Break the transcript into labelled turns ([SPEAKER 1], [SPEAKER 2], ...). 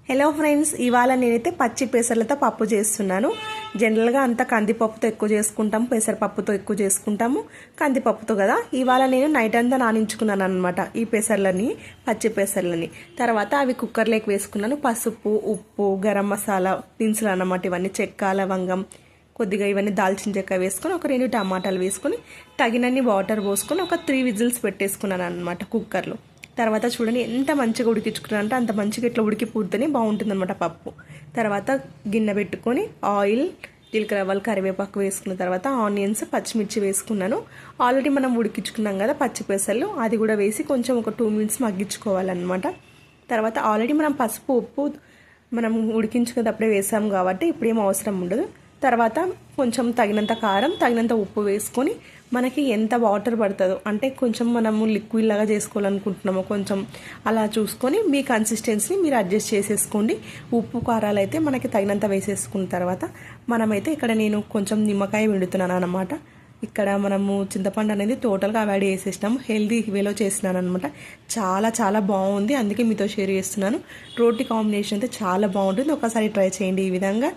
[SPEAKER 1] Hello friends, ఇవాళ నేనైతే పచ్చి పెసర్లతో పప్పు చేస్తున్నాను. జనరల్గా అంతా కందిపప్పుతో ఎక్కువ చేసుకుంటాము, పెసరపప్పుతో ఎక్కువ చేసుకుంటాము, కందిపప్పుతో కదా. ఇవాళ నేను నైట్ అంతా నానించుకున్నాను అనమాట ఈ పెసర్లని, పచ్చి పెసర్లని. తర్వాత అవి కుక్కర్లోకి వేసుకున్నాను. పసుపు, ఉప్పు, గరం మసాలా దినుసులు అన్నమాట. ఇవన్నీ చెక్క, లవంగం, కొద్దిగా ఇవన్నీ దాల్చిన చెక్క వేసుకొని ఒక 2 టమాటాలు వేసుకొని తగినన్ని వాటర్ పోసుకొని ఒక 3 విజిల్స్ పెట్టేసుకున్నాను అనమాట కుక్కర్లో. తర్వాత చూడండి ఎంత మంచిగా ఉడికించుకున్నాను అంటే అంత మంచిగా ఇట్లా ఉడికిపోతేనే బాగుంటుంది అనమాట పప్పు. తర్వాత గిన్నె పెట్టుకొని ఆయిల్, జీలకర్ర ఆవాలు, కరివేపాకు వేసుకున్న తర్వాత ఆనియన్స్, పచ్చిమిర్చి వేసుకున్నాను. ఆల్రెడీ మనం ఉడికించుకున్నాం కదా పచ్చి పెసలు, అది కూడా వేసి కొంచెం ఒక 2 మినిట్స్ మగ్గించుకోవాలన్నమాట. తర్వాత ఆల్రెడీ మనం పసుపు, ఉప్పు మనం ఉడికించుకునేటప్పుడే వేసాం కాబట్టి ఇప్పుడేం అవసరం ఉండదు. తర్వాత కొంచెం తగినంత కారం, తగినంత ఉప్పు వేసుకొని మనకి ఎంత వాటర్ పడుతుందో, అంటే కొంచెం మనము లిక్విడ్ లాగా చేసుకోవాలనుకుంటున్నాము కొంచెం అలా చూసుకొని మీ కన్సిస్టెన్సీని మీరు అడ్జస్ట్ చేసేసుకోండి. ఉప్పు కారాలు అయితే మనకి తగినంత వేసేసుకున్న తర్వాత మనమైతే ఇక్కడ నేను కొంచెం నిమ్మకాయ పిండుతున్నాను అనమాట. ఇక్కడ మనము చింతపండు అనేది టోటల్గా అవాయిడ్ చేసేసినాము, హెల్దీ వేలో చేసినాను అనమాట. చాలా చాలా బాగుంది, అందుకే మీతో షేర్ చేస్తున్నాను. రోటీ కాంబినేషన్ అయితే చాలా బాగుంటుంది, ఒకసారి ట్రై చేయండి ఈ విధంగా.